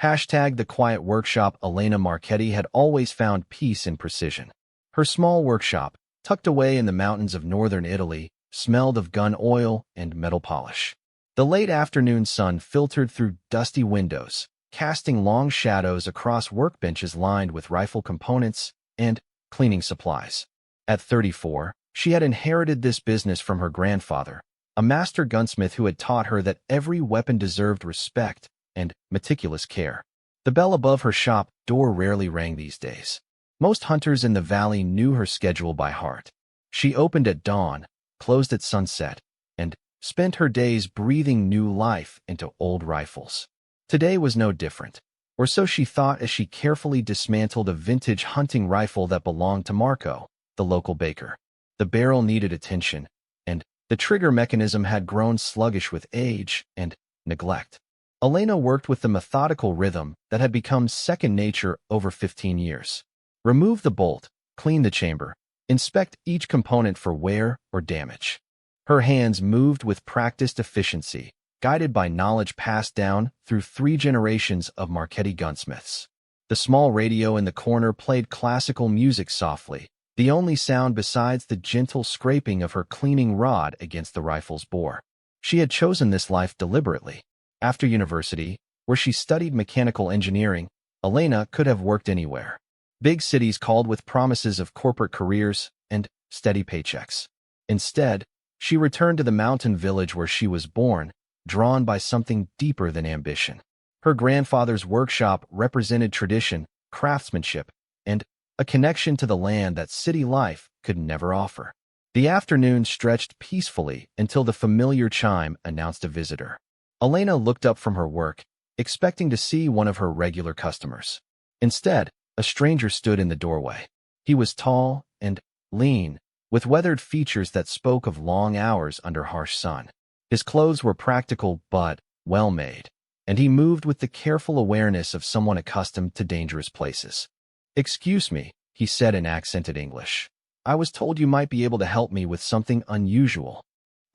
Hashtag the quiet workshop. Elena Marchetti had always found peace in precision. Her small workshop, tucked away in the mountains of northern Italy, smelled of gun oil and metal polish. The late afternoon sun filtered through dusty windows, casting long shadows across workbenches lined with rifle components and cleaning supplies. At 34, she had inherited this business from her grandfather, a master gunsmith who had taught her that every weapon deserved respect and meticulous care. The bell above her shop door rarely rang these days. Most hunters in the valley knew her schedule by heart. She opened at dawn, closed at sunset, and spent her days breathing new life into old rifles. Today was no different, or so she thought as she carefully dismantled a vintage hunting rifle that belonged to Marco, the local baker. The barrel needed attention, and the trigger mechanism had grown sluggish with age and neglect. Elena worked with the methodical rhythm that had become second nature over 15 years. Remove the bolt, clean the chamber, inspect each component for wear or damage. Her hands moved with practiced efficiency, guided by knowledge passed down through 3 generations of Marchetti gunsmiths. The small radio in the corner played classical music softly, the only sound besides the gentle scraping of her cleaning rod against the rifle's bore. She had chosen this life deliberately. After university, where she studied mechanical engineering, Elena could have worked anywhere. Big cities called with promises of corporate careers and steady paychecks. Instead, she returned to the mountain village where she was born, drawn by something deeper than ambition. Her grandfather's workshop represented tradition, craftsmanship, and a connection to the land that city life could never offer. The afternoon stretched peacefully until the familiar chime announced a visitor. Elena looked up from her work, expecting to see one of her regular customers. Instead, a stranger stood in the doorway. He was tall and lean, with weathered features that spoke of long hours under harsh sun. His clothes were practical but well-made, and he moved with the careful awareness of someone accustomed to dangerous places. "Excuse me," he said in accented English. "I was told you might be able to help me with something unusual."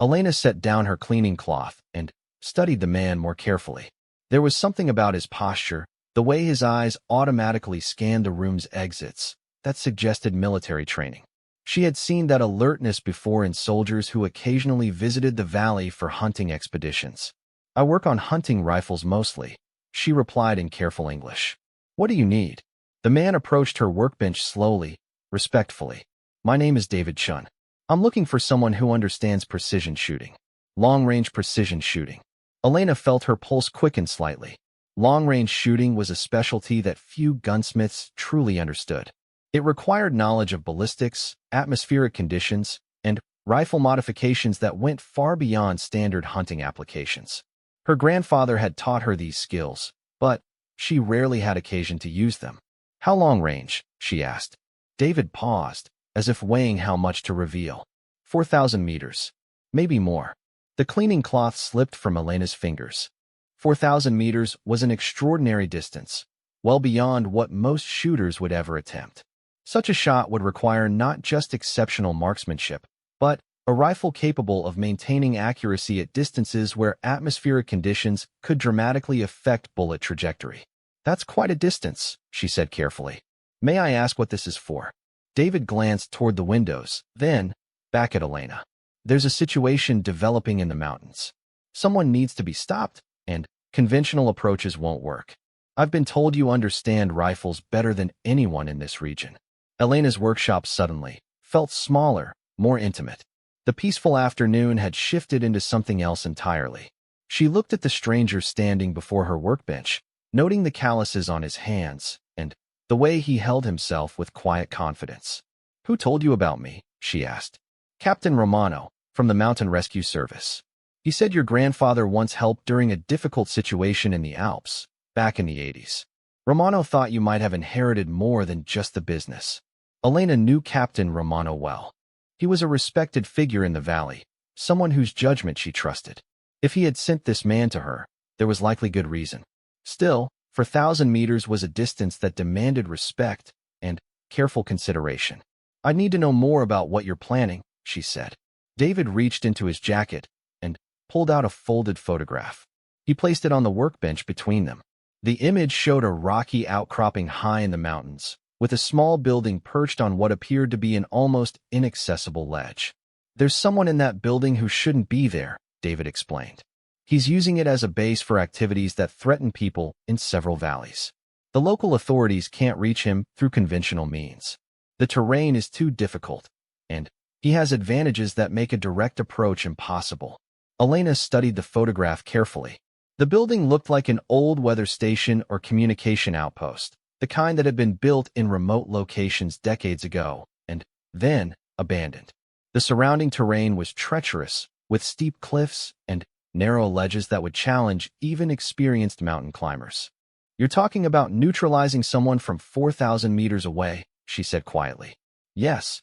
Elena set down her cleaning cloth and studied the man more carefully. There was something about his posture, the way his eyes automatically scanned the room's exits, that suggested military training. She had seen that alertness before in soldiers who occasionally visited the valley for hunting expeditions. "I work on hunting rifles mostly," she replied in careful English. "What do you need?" The man approached her workbench slowly, respectfully. "My name is David Chun. I'm looking for someone who understands precision shooting. Long-range precision shooting." Elena felt her pulse quicken slightly. Long-range shooting was a specialty that few gunsmiths truly understood. It required knowledge of ballistics, atmospheric conditions, and rifle modifications that went far beyond standard hunting applications. Her grandfather had taught her these skills, but she rarely had occasion to use them. "How long range?" she asked. David paused, as if weighing how much to reveal. 4,000 meters. Maybe more. The cleaning cloth slipped from Elena's fingers. 4,000 meters was an extraordinary distance, well beyond what most shooters would ever attempt. Such a shot would require not just exceptional marksmanship, but a rifle capable of maintaining accuracy at distances where atmospheric conditions could dramatically affect bullet trajectory. "That's quite a distance," she said carefully. "May I ask what this is for?" David glanced toward the windows, then back at Elena. "There's a situation developing in the mountains. Someone needs to be stopped, and conventional approaches won't work. I've been told you understand rifles better than anyone in this region." Elena's workshop suddenly felt smaller, more intimate. The peaceful afternoon had shifted into something else entirely. She looked at the stranger standing before her workbench, noting the calluses on his hands and the way he held himself with quiet confidence. "Who told you about me?" she asked. "Captain Romano, from the Mountain Rescue Service. He said your grandfather once helped during a difficult situation in the Alps, back in the 80s. Romano thought you might have inherited more than just the business." Elena knew Captain Romano well. He was a respected figure in the valley, someone whose judgment she trusted. If he had sent this man to her, there was likely good reason. Still, 4,000 meters was a distance that demanded respect and careful consideration. "I need to know more about what you're planning," she said. David reached into his jacket and pulled out a folded photograph. He placed it on the workbench between them. The image showed a rocky outcropping high in the mountains, with a small building perched on what appeared to be an almost inaccessible ledge. "There's someone in that building who shouldn't be there," David explained. "He's using it as a base for activities that threaten people in several valleys. The local authorities can't reach him through conventional means. The terrain is too difficult, and he has advantages that make a direct approach impossible." Elena studied the photograph carefully. The building looked like an old weather station or communication outpost, the kind that had been built in remote locations decades ago, and then abandoned. The surrounding terrain was treacherous, with steep cliffs and narrow ledges that would challenge even experienced mountain climbers. "You're talking about neutralizing someone from 4,000 meters away," she said quietly. "Yes."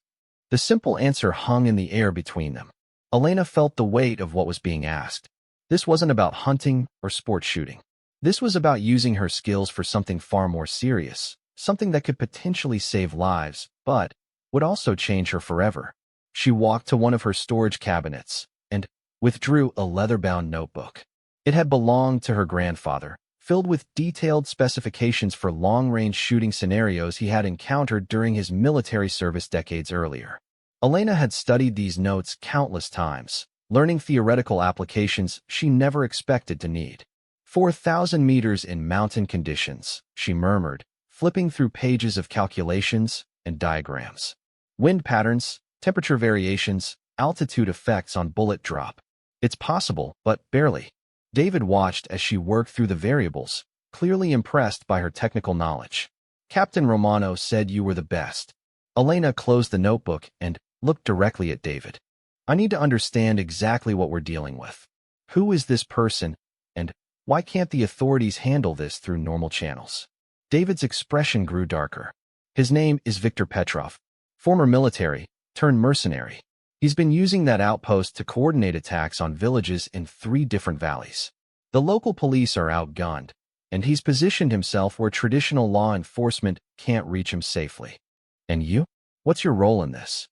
The simple answer hung in the air between them. Elena felt the weight of what was being asked. This wasn't about hunting or sport shooting. This was about using her skills for something far more serious, something that could potentially save lives, but would also change her forever. She walked to one of her storage cabinets and withdrew a leather-bound notebook. It had belonged to her grandfather, filled with detailed specifications for long-range shooting scenarios he had encountered during his military service decades earlier. Elena had studied these notes countless times, learning theoretical applications she never expected to need. 4,000 meters in mountain conditions, she murmured, flipping through pages of calculations and diagrams. Wind patterns, temperature variations, altitude effects on bullet drop. It's possible, but barely. David watched as she worked through the variables, clearly impressed by her technical knowledge. "Captain Romano said you were the best." Elena closed the notebook and looked directly at David. "I need to understand exactly what we're dealing with. Who is this person, and why can't the authorities handle this through normal channels?" David's expression grew darker. "His name is Viktor Petrov, former military, turned mercenary. He's been using that outpost to coordinate attacks on villages in 3 different valleys. The local police are outgunned, and he's positioned himself where traditional law enforcement can't reach him safely. And you? What's your role in this?"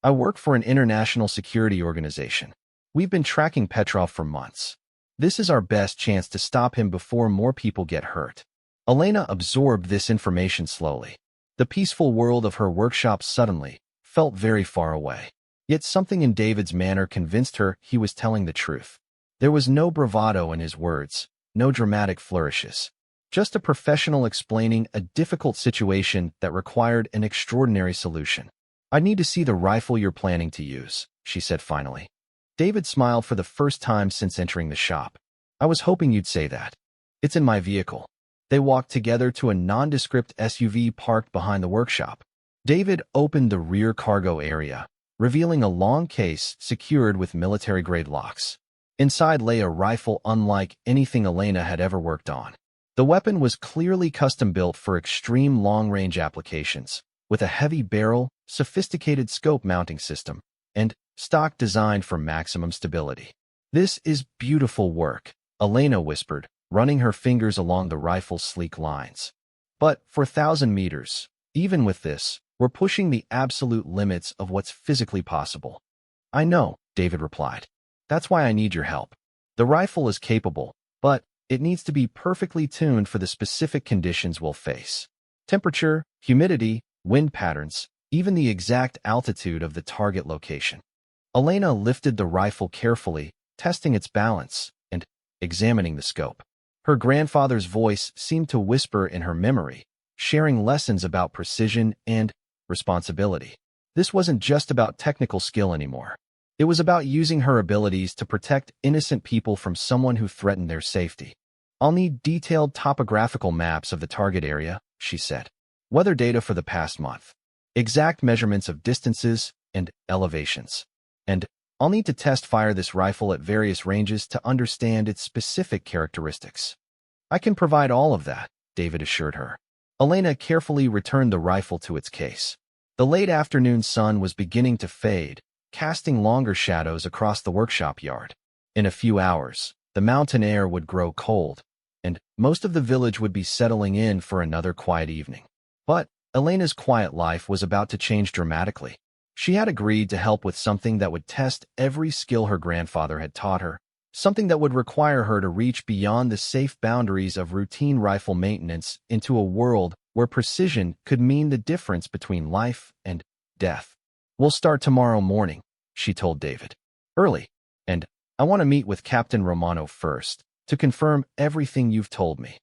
"I work for an international security organization. We've been tracking Petrov for months. This is our best chance to stop him before more people get hurt." Elena absorbed this information slowly. The peaceful world of her workshop suddenly felt very far away. Yet something in David's manner convinced her he was telling the truth. There was no bravado in his words, no dramatic flourishes. Just a professional explaining a difficult situation that required an extraordinary solution. "I need to see the rifle you're planning to use," she said finally. David smiled for the first time since entering the shop. "I was hoping you'd say that. It's in my vehicle." They walked together to a nondescript SUV parked behind the workshop. David opened the rear cargo area, revealing a long case secured with military-grade locks. Inside lay a rifle unlike anything Elena had ever worked on. The weapon was clearly custom-built for extreme long-range applications, with a heavy barrel, sophisticated scope mounting system, and stock designed for maximum stability. "This is beautiful work," Elena whispered, running her fingers along the rifle's sleek lines. "But for 1,000 meters, even with this, we're pushing the absolute limits of what's physically possible." "I know," David replied. "That's why I need your help. The rifle is capable, but it needs to be perfectly tuned for the specific conditions we'll face. Temperature, humidity, wind patterns, even the exact altitude of the target location." Elena lifted the rifle carefully, testing its balance and examining the scope. Her grandfather's voice seemed to whisper in her memory, sharing lessons about precision and responsibility. This wasn't just about technical skill anymore. It was about using her abilities to protect innocent people from someone who threatened their safety. "I'll need detailed topographical maps of the target area," she said. "Weather data for the past month. Exact measurements of distances and elevations. And I'll need to test-fire this rifle at various ranges to understand its specific characteristics." "I can provide all of that," David assured her. Elena carefully returned the rifle to its case. The late afternoon sun was beginning to fade, casting longer shadows across the workshop yard. In a few hours, the mountain air would grow cold, and most of the village would be settling in for another quiet evening. But Elena's quiet life was about to change dramatically. She had agreed to help with something that would test every skill her grandfather had taught her, something that would require her to reach beyond the safe boundaries of routine rifle maintenance into a world where precision could mean the difference between life and death. "We'll start tomorrow morning," she told David. "Early. And I want to meet with Captain Romano first to confirm everything you've told me."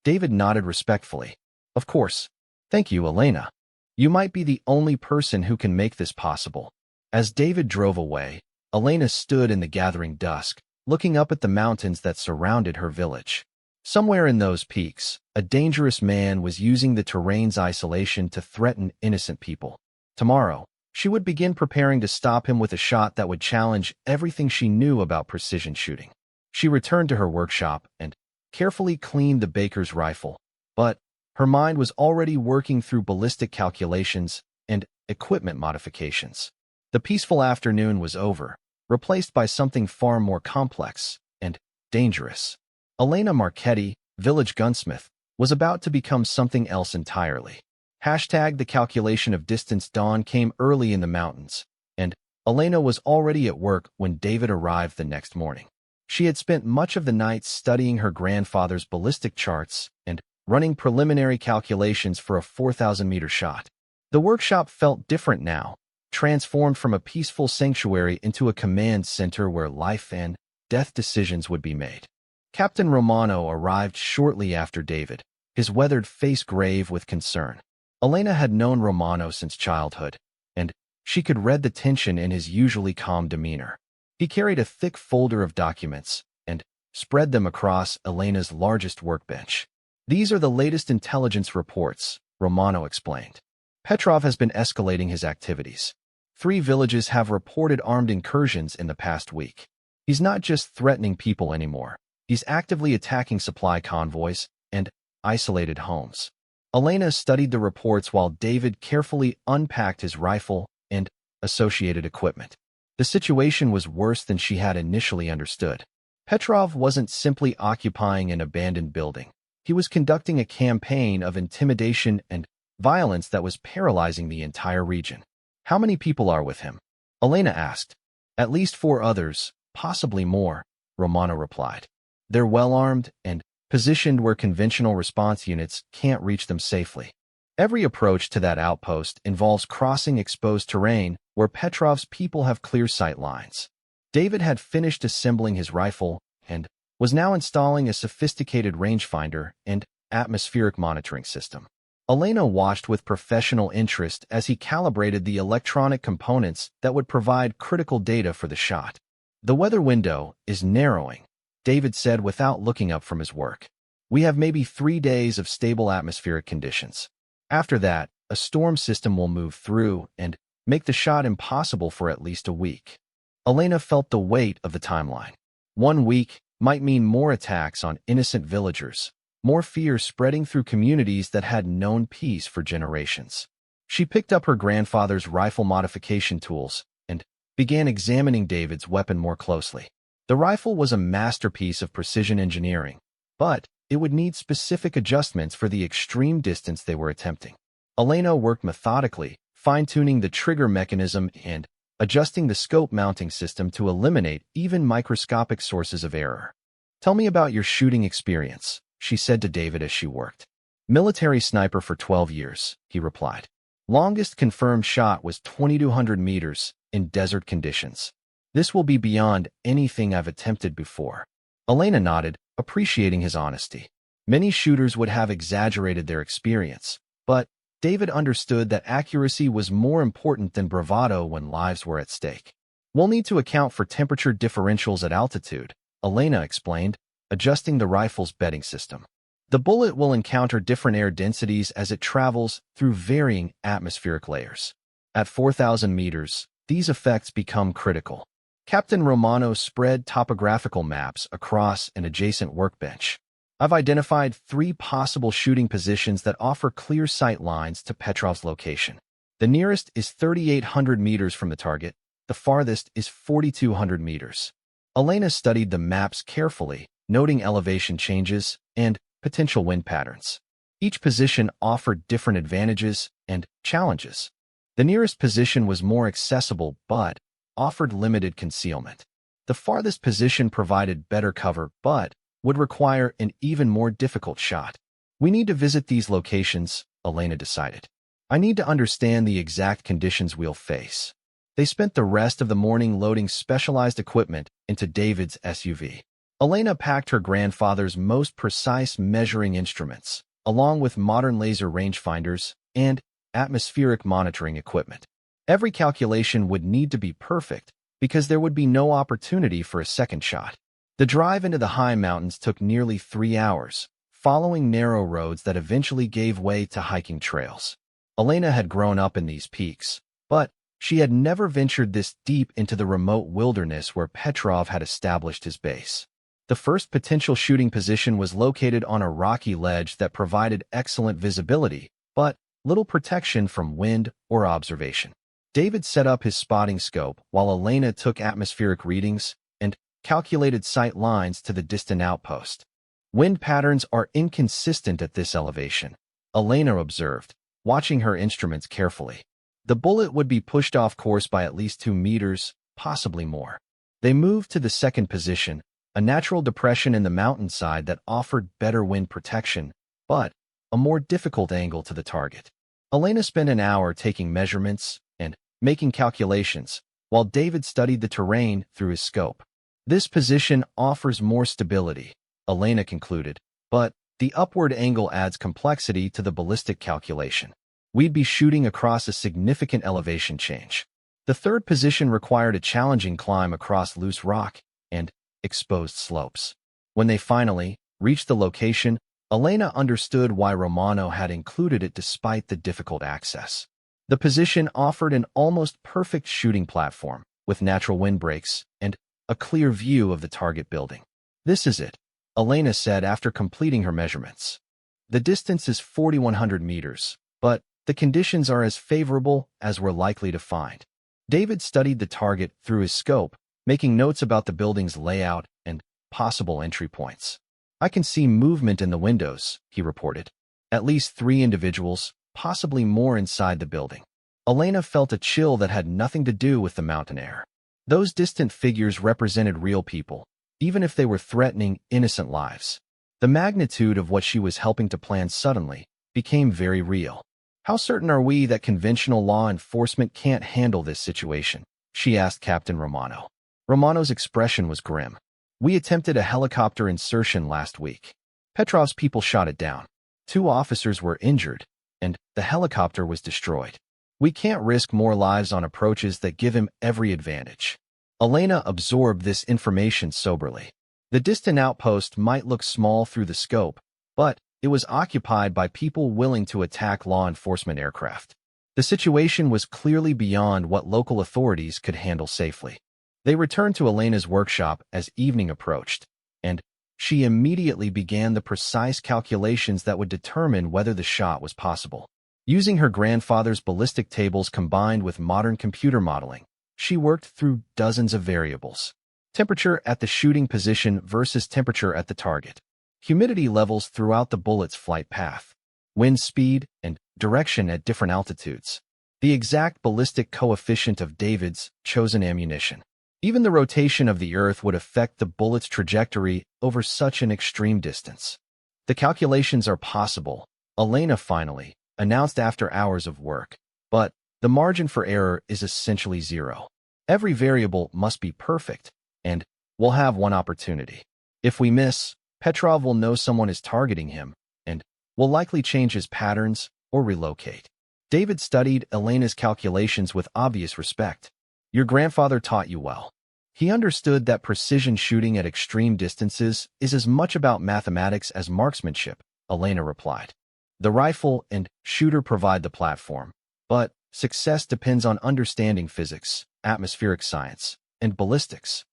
David nodded respectfully. "Of course. Thank you, Elena. You might be the only person who can make this possible." As David drove away, Elena stood in the gathering dusk, looking up at the mountains that surrounded her village. Somewhere in those peaks, a dangerous man was using the terrain's isolation to threaten innocent people. Tomorrow, she would begin preparing to stop him with a shot that would challenge everything she knew about precision shooting. She returned to her workshop and carefully cleaned the baker's rifle, but her mind was already working through ballistic calculations and equipment modifications. The peaceful afternoon was over, replaced by something far more complex and dangerous. Elena Marchetti, village gunsmith, was about to become something else entirely. The calculation of distance dawn came early in the mountains, and Elena was already at work when David arrived the next morning. She had spent much of the night studying her grandfather's ballistic charts and running preliminary calculations for a 4,000-meter shot. The workshop felt different now, transformed from a peaceful sanctuary into a command center where life and death decisions would be made. Captain Romano arrived shortly after David, his weathered face grave with concern. Elena had known Romano since childhood, and she could read the tension in his usually calm demeanor. He carried a thick folder of documents and spread them across Elena's largest workbench. "These are the latest intelligence reports," Romano explained. "Petrov has been escalating his activities. 3 villages have reported armed incursions in the past week. He's not just threatening people anymore. He's actively attacking supply convoys and isolated homes." Elena studied the reports while David carefully unpacked his rifle and associated equipment. The situation was worse than she had initially understood. Petrov wasn't simply occupying an abandoned building. He was conducting a campaign of intimidation and violence that was paralyzing the entire region. "How many people are with him?" Elena asked. "At least 4 others, possibly more," Romano replied. "They're well-armed and positioned where conventional response units can't reach them safely. Every approach to that outpost involves crossing exposed terrain where Petrov's people have clear sight lines." David had finished assembling his rifle and was now installing a sophisticated rangefinder and atmospheric monitoring system. Elena watched with professional interest as he calibrated the electronic components that would provide critical data for the shot. "The weather window is narrowing," David said without looking up from his work. "We have maybe 3 days of stable atmospheric conditions. After that, a storm system will move through and make the shot impossible for at least a week." Elena felt the weight of the timeline. 1 week might mean more attacks on innocent villagers, more fear spreading through communities that had known peace for generations. She picked up her grandfather's rifle modification tools and began examining David's weapon more closely. The rifle was a masterpiece of precision engineering, but it would need specific adjustments for the extreme distance they were attempting. Elena worked methodically, fine-tuning the trigger mechanism and adjusting the scope mounting system to eliminate even microscopic sources of error. "Tell me about your shooting experience," she said to David as she worked. "Military sniper for 12 years, he replied. "Longest confirmed shot was 2,200 meters in desert conditions. This will be beyond anything I've attempted before." Elena nodded, appreciating his honesty. Many shooters would have exaggerated their experience, but David understood that accuracy was more important than bravado when lives were at stake. "We'll need to account for temperature differentials at altitude," Elena explained, adjusting the rifle's bedding system. "The bullet will encounter different air densities as it travels through varying atmospheric layers. At 4,000 meters, these effects become critical." Captain Romano spread topographical maps across an adjacent workbench. "I've identified 3 possible shooting positions that offer clear sight lines to Petrov's location. The nearest is 3,800 meters from the target. The farthest is 4,200 meters. Elena studied the maps carefully, noting elevation changes and potential wind patterns. Each position offered different advantages and challenges. The nearest position was more accessible but offered limited concealment. The farthest position provided better cover, but would require an even more difficult shot. We need to visit these locations, Elena decided. I need to understand the exact conditions we'll face. They spent the rest of the morning loading specialized equipment into David's SUV. Elena packed her grandfather's most precise measuring instruments, along with modern laser rangefinders and atmospheric monitoring equipment. Every calculation would need to be perfect because there would be no opportunity for a second shot. The drive into the high mountains took nearly 3 hours, following narrow roads that eventually gave way to hiking trails. Elena had grown up in these peaks, but she had never ventured this deep into the remote wilderness where Petrov had established his base. The first potential shooting position was located on a rocky ledge that provided excellent visibility, but little protection from wind or observation. David set up his spotting scope while Elena took atmospheric readings and calculated sight lines to the distant outpost. Wind patterns are inconsistent at this elevation, Elena observed, watching her instruments carefully. The bullet would be pushed off course by at least 2 meters, possibly more. They moved to the second position, a natural depression in the mountainside that offered better wind protection, but a more difficult angle to the target. Elena spent an hour taking measurements and making calculations, while David studied the terrain through his scope. This position offers more stability, Elena concluded, but the upward angle adds complexity to the ballistic calculation. We'd be shooting across a significant elevation change. The third position required a challenging climb across loose rock and exposed slopes. When they finally reached the location, Elena understood why Romano had included it despite the difficult access. The position offered an almost perfect shooting platform, with natural windbreaks and a clear view of the target building. This is it, Elena said after completing her measurements. The distance is 4,100 meters, but the conditions are as favorable as we're likely to find. David studied the target through his scope, making notes about the building's layout and possible entry points. I can see movement in the windows, he reported. At least 3 individuals, possibly more inside the building. Elena felt a chill that had nothing to do with the mountain air. Those distant figures represented real people, even if they were threatening innocent lives. The magnitude of what she was helping to plan suddenly became very real. How certain are we that conventional law enforcement can't handle this situation? She asked Captain Romano. Romano's expression was grim. We attempted a helicopter insertion last week. Petrov's people shot it down. 2 officers were injured, and the helicopter was destroyed. We can't risk more lives on approaches that give him every advantage. Elena absorbed this information soberly. The distant outpost might look small through the scope, but it was occupied by people willing to attack law enforcement aircraft. The situation was clearly beyond what local authorities could handle safely. They returned to Elena's workshop as evening approached, and she immediately began the precise calculations that would determine whether the shot was possible. Using her grandfather's ballistic tables combined with modern computer modeling, she worked through dozens of variables. Temperature at the shooting position versus temperature at the target. Humidity levels throughout the bullet's flight path. Wind speed and direction at different altitudes. The exact ballistic coefficient of David's chosen ammunition. Even the rotation of the Earth would affect the bullet's trajectory over such an extreme distance. The calculations are possible, Elena finally announced after hours of work, but the margin for error is essentially 0. Every variable must be perfect, and we'll have one opportunity. If we miss, Petrov will know someone is targeting him, and will likely change his patterns or relocate. David studied Elena's calculations with obvious respect. Your grandfather taught you well. He understood that precision shooting at extreme distances is as much about mathematics as marksmanship, Elena replied. The rifle and shooter provide the platform, but success depends on understanding physics, atmospheric science, and ballistics.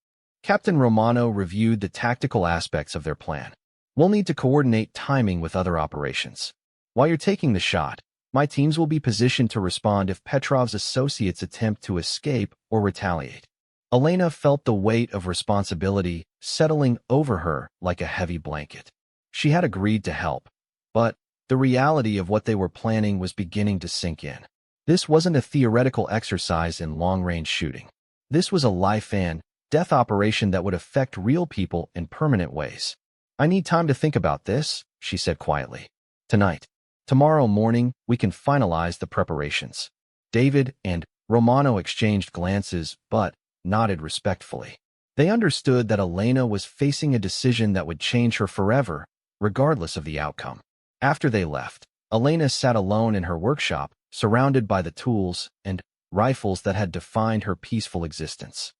Captain Romano reviewed the tactical aspects of their plan. We'll need to coordinate timing with other operations. While you're taking the shot, my teams will be positioned to respond if Petrov's associates attempt to escape or retaliate. Elena felt the weight of responsibility settling over her like a heavy blanket. She had agreed to help, but the reality of what they were planning was beginning to sink in. This wasn't a theoretical exercise in long-range shooting. This was a life and death operation that would affect real people in permanent ways. I need time to think about this, she said quietly. Tonight. Tomorrow morning, we can finalize the preparations. David and Romano exchanged glances, but nodded respectfully. They understood that Elena was facing a decision that would change her forever, regardless of the outcome. After they left, Elena sat alone in her workshop, surrounded by the tools and rifles that had defined her peaceful existence.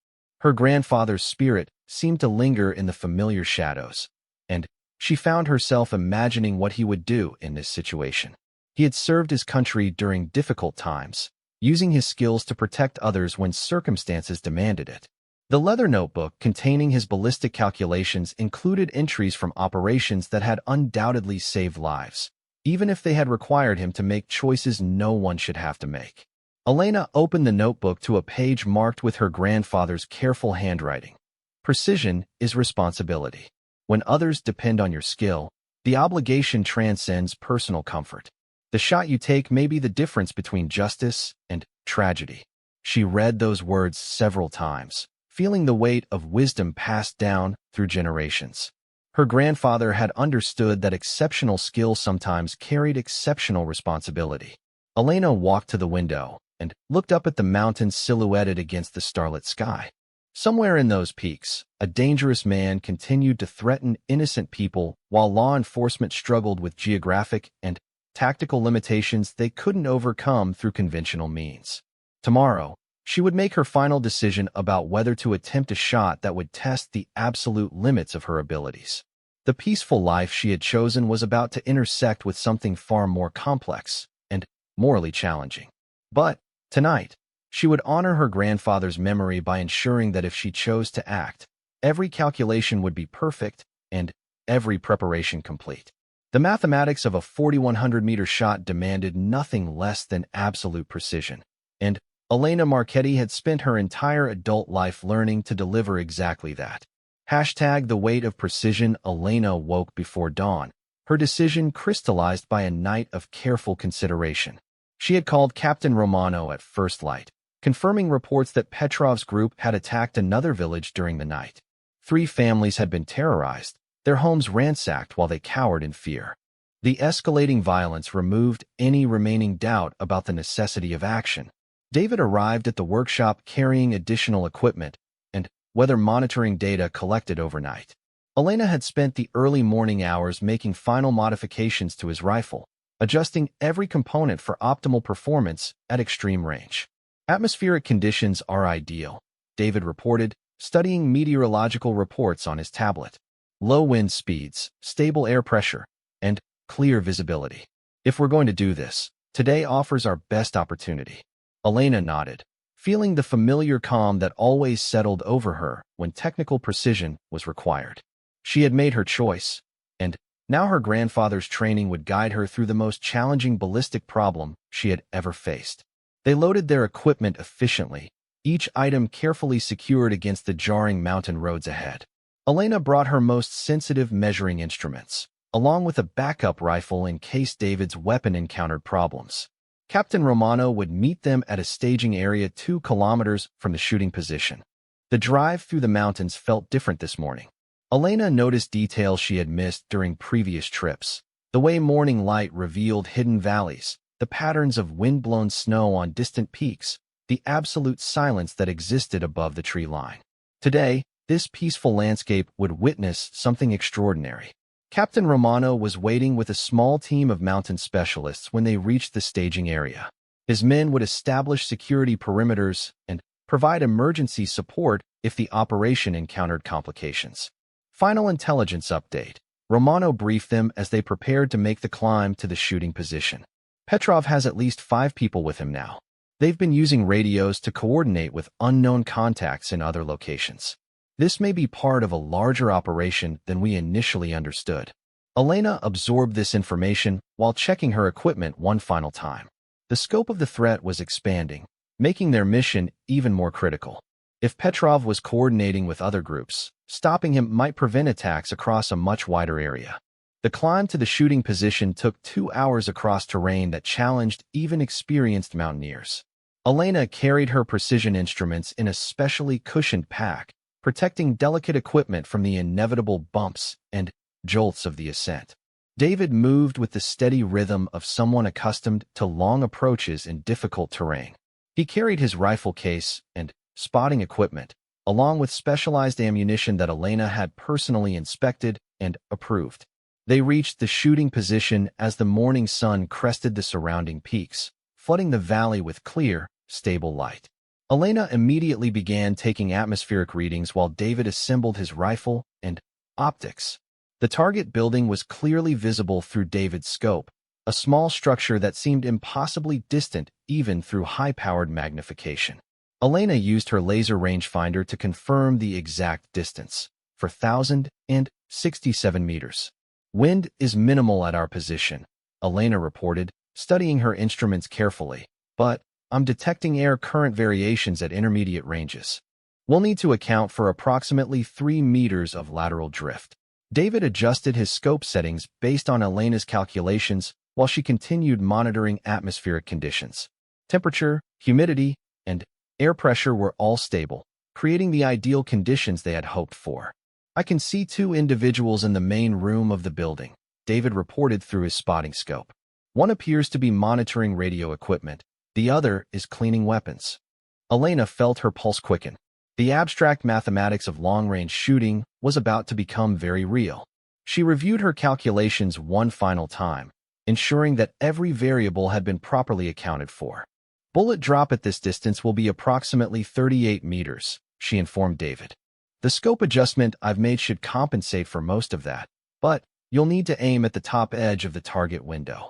Her grandfather's spirit seemed to linger in the familiar shadows, and she found herself imagining what he would do in this situation. He had served his country during difficult times, using his skills to protect others when circumstances demanded it. The leather notebook containing his ballistic calculations included entries from operations that had undoubtedly saved lives, even if they had required him to make choices no one should have to make. Elena opened the notebook to a page marked with her grandfather's careful handwriting. Precision is responsibility. When others depend on your skill, the obligation transcends personal comfort. The shot you take may be the difference between justice and tragedy. She read those words several times, feeling the weight of wisdom passed down through generations. Her grandfather had understood that exceptional skill sometimes carried exceptional responsibility. Elena walked to the window and looked up at the mountains silhouetted against the starlit sky. Somewhere in those peaks, a dangerous man continued to threaten innocent people while law enforcement struggled with geographic and tactical limitations they couldn't overcome through conventional means. Tomorrow, she would make her final decision about whether to attempt a shot that would test the absolute limits of her abilities. The peaceful life she had chosen was about to intersect with something far more complex and morally challenging. But, tonight, she would honor her grandfather's memory by ensuring that if she chose to act, every calculation would be perfect and every preparation complete. The mathematics of a 4,100-meter shot demanded nothing less than absolute precision, and Elena Marchetti had spent her entire adult life learning to deliver exactly that. #the weight of precision. Elena woke before dawn, her decision crystallized by a night of careful consideration. She had called Captain Romano at first light, confirming reports that Petrov's group had attacked another village during the night. 3 families had been terrorized, their homes ransacked while they cowered in fear. The escalating violence removed any remaining doubt about the necessity of action. David arrived at the workshop carrying additional equipment and weather monitoring data collected overnight. Elena had spent the early morning hours making final modifications to his rifle, adjusting every component for optimal performance at extreme range. Atmospheric conditions are ideal, David reported, studying meteorological reports on his tablet. Low wind speeds, stable air pressure, and clear visibility. If we're going to do this, today offers our best opportunity. Elena nodded, feeling the familiar calm that always settled over her when technical precision was required. She had made her choice, and now her grandfather's training would guide her through the most challenging ballistic problem she had ever faced. They loaded their equipment efficiently, each item carefully secured against the jarring mountain roads ahead. Elena brought her most sensitive measuring instruments, along with a backup rifle in case David's weapon encountered problems. Captain Romano would meet them at a staging area 2 kilometers from the shooting position. The drive through the mountains felt different this morning. Elena noticed details she had missed during previous trips, the way morning light revealed hidden valleys, the patterns of wind-blown snow on distant peaks, the absolute silence that existed above the tree line. Today, this peaceful landscape would witness something extraordinary. Captain Romano was waiting with a small team of mountain specialists when they reached the staging area. His men would establish security perimeters and provide emergency support if the operation encountered complications. Final intelligence update. Romano briefed them as they prepared to make the climb to the shooting position. Petrov has at least 5 people with him now. They've been using radios to coordinate with unknown contacts in other locations. This may be part of a larger operation than we initially understood. Elena absorbed this information while checking her equipment one final time. The scope of the threat was expanding, making their mission even more critical. If Petrov was coordinating with other groups, stopping him might prevent attacks across a much wider area. The climb to the shooting position took 2 hours across terrain that challenged even experienced mountaineers. Elena carried her precision instruments in a specially cushioned pack, protecting delicate equipment from the inevitable bumps and jolts of the ascent. David moved with the steady rhythm of someone accustomed to long approaches in difficult terrain. He carried his rifle case and spotting equipment, along with specialized ammunition that Elena had personally inspected and approved. They reached the shooting position as the morning sun crested the surrounding peaks, flooding the valley with clear, stable light. Elena immediately began taking atmospheric readings while David assembled his rifle and optics. The target building was clearly visible through David's scope, a small structure that seemed impossibly distant even through high-powered magnification. Elena used her laser rangefinder to confirm the exact distance, 4,067 meters. Wind is minimal at our position, Elena reported, studying her instruments carefully, but I'm detecting air current variations at intermediate ranges. We'll need to account for approximately 3 meters of lateral drift. David adjusted his scope settings based on Elena's calculations while she continued monitoring atmospheric conditions. Temperature, humidity, and air pressure were all stable, creating the ideal conditions they had hoped for. I can see 2 individuals in the main room of the building, David reported through his spotting scope. One appears to be monitoring radio equipment, the other is cleaning weapons. Elena felt her pulse quicken. The abstract mathematics of long-range shooting was about to become very real. She reviewed her calculations one final time, ensuring that every variable had been properly accounted for. Bullet drop at this distance will be approximately 38 meters, she informed David. The scope adjustment I've made should compensate for most of that, but you'll need to aim at the top edge of the target window.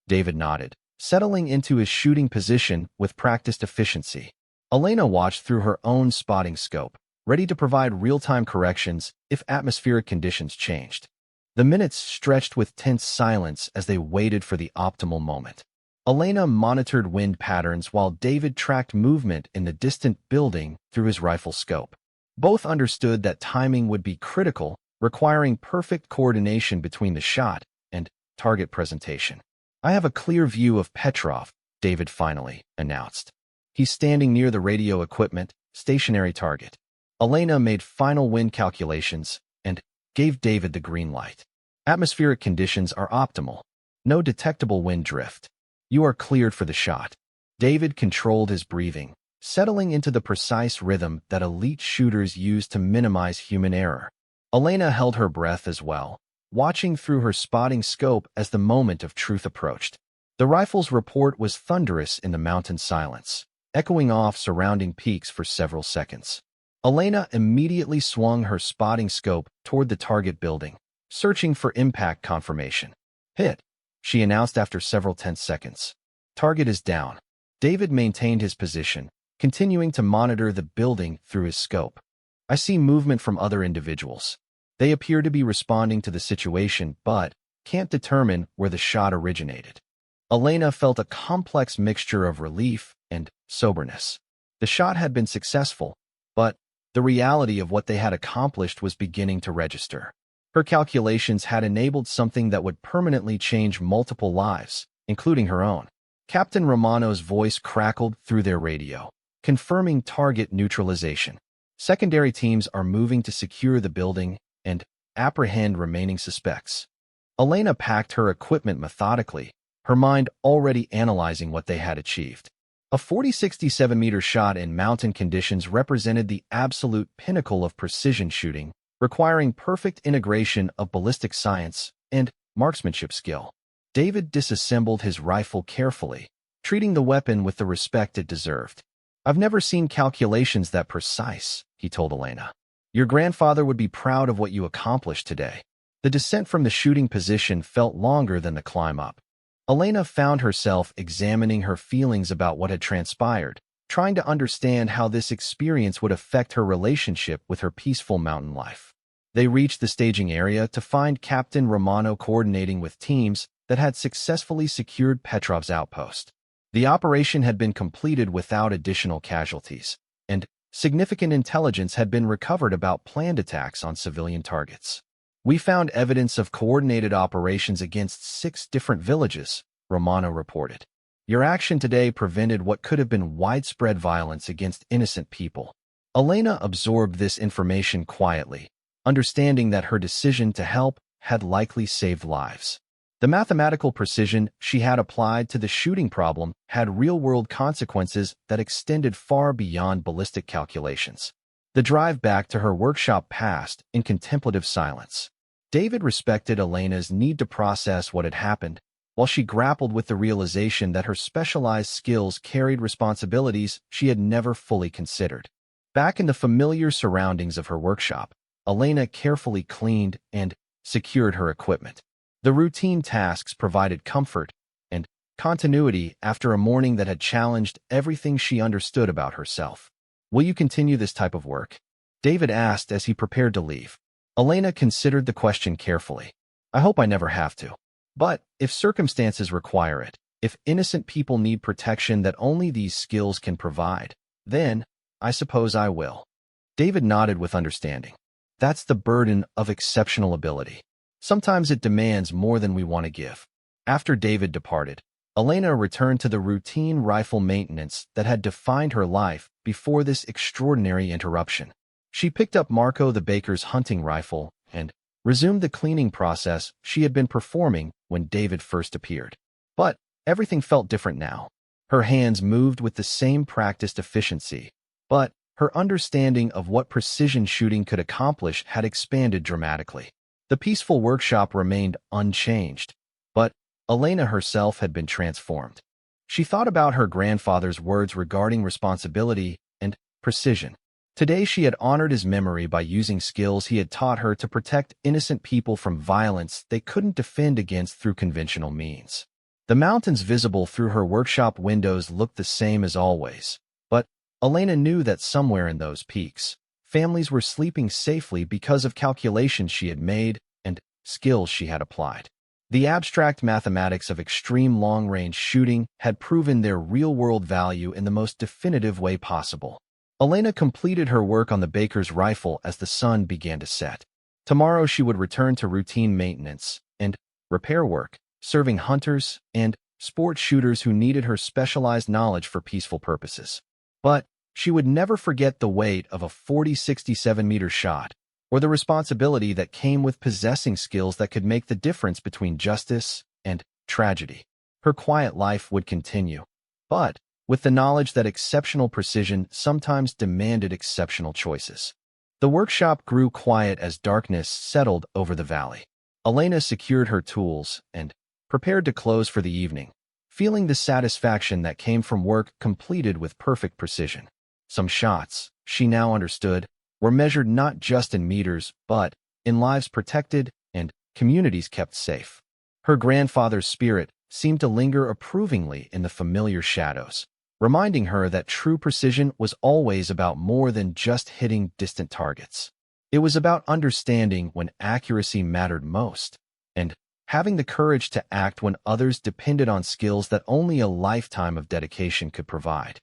David nodded, settling into his shooting position with practiced efficiency. Elena watched through her own spotting scope, ready to provide real-time corrections if atmospheric conditions changed. The minutes stretched with tense silence as they waited for the optimal moment. Elena monitored wind patterns while David tracked movement in the distant building through his rifle scope. Both understood that timing would be critical, requiring perfect coordination between the shot and target presentation. I have a clear view of Petrov, David finally announced. He's standing near the radio equipment, stationary target. Elena made final wind calculations and gave David the green light. Atmospheric conditions are optimal. No detectable wind drift. You are cleared for the shot. David controlled his breathing, settling into the precise rhythm that elite shooters use to minimize human error. Elena held her breath as well, watching through her spotting scope as the moment of truth approached. The rifle's report was thunderous in the mountain silence, echoing off surrounding peaks for several seconds. Elena immediately swung her spotting scope toward the target building, searching for impact confirmation. Hit, she announced after several tense seconds. Target is down. David maintained his position, continuing to monitor the building through his scope. I see movement from other individuals. They appear to be responding to the situation, but can't determine where the shot originated. Elena felt a complex mixture of relief and soberness. The shot had been successful, but the reality of what they had accomplished was beginning to register. Her calculations had enabled something that would permanently change multiple lives, including her own. Captain Romano's voice crackled through their radio, confirming target neutralization. Secondary teams are moving to secure the building and apprehend remaining suspects. Elena packed her equipment methodically, her mind already analyzing what they had achieved. A 40-67-meter shot in mountain conditions represented the absolute pinnacle of precision shooting, requiring perfect integration of ballistic science and marksmanship skill. David disassembled his rifle carefully, treating the weapon with the respect it deserved. I've never seen calculations that precise, he told Elena. Your grandfather would be proud of what you accomplished today. The descent from the shooting position felt longer than the climb up. Elena found herself examining her feelings about what had transpired, trying to understand how this experience would affect her relationship with her peaceful mountain life. They reached the staging area to find Captain Romano coordinating with teams that had successfully secured Petrov's outpost. The operation had been completed without additional casualties, and significant intelligence had been recovered about planned attacks on civilian targets. We found evidence of coordinated operations against 6 different villages, Romano reported. Your action today prevented what could have been widespread violence against innocent people. Elena absorbed this information quietly, understanding that her decision to help had likely saved lives. The mathematical precision she had applied to the shooting problem had real-world consequences that extended far beyond ballistic calculations. The drive back to her workshop passed in contemplative silence. David respected Elena's need to process what had happened, while she grappled with the realization that her specialized skills carried responsibilities she had never fully considered. Back in the familiar surroundings of her workshop, Elena carefully cleaned and secured her equipment. The routine tasks provided comfort and continuity after a morning that had challenged everything she understood about herself. "Will you continue this type of work?" David asked as he prepared to leave. Elena considered the question carefully. "I hope I never have to. But if circumstances require it, if innocent people need protection that only these skills can provide, then I suppose I will." David nodded with understanding. That's the burden of exceptional ability. Sometimes it demands more than we want to give. After David departed, Elena returned to the routine rifle maintenance that had defined her life before this extraordinary interruption. She picked up Marco the baker's hunting rifle and resumed the cleaning process she had been performing when David first appeared. But everything felt different now. Her hands moved with the same practiced efficiency, but her understanding of what precision shooting could accomplish had expanded dramatically. The peaceful workshop remained unchanged, but Elena herself had been transformed. She thought about her grandfather's words regarding responsibility and precision. Today she had honored his memory by using skills he had taught her to protect innocent people from violence they couldn't defend against through conventional means. The mountains visible through her workshop windows looked the same as always, but Elena knew that somewhere in those peaks, families were sleeping safely because of calculations she had made and skills she had applied. The abstract mathematics of extreme long-range shooting had proven their real-world value in the most definitive way possible. Elena completed her work on the baker's rifle as the sun began to set. Tomorrow she would return to routine maintenance and repair work, serving hunters and sport shooters who needed her specialized knowledge for peaceful purposes. But she would never forget the weight of a 40-67-meter shot, or the responsibility that came with possessing skills that could make the difference between justice and tragedy. Her quiet life would continue, but with the knowledge that exceptional precision sometimes demanded exceptional choices. The workshop grew quiet as darkness settled over the valley. Elena secured her tools and prepared to close for the evening, feeling the satisfaction that came from work completed with perfect precision. Some shots, she now understood, were measured not just in meters, but in lives protected and communities kept safe. Her grandfather's spirit seemed to linger approvingly in the familiar shadows, reminding her that true precision was always about more than just hitting distant targets. It was about understanding when accuracy mattered most, and having the courage to act when others depended on skills that only a lifetime of dedication could provide.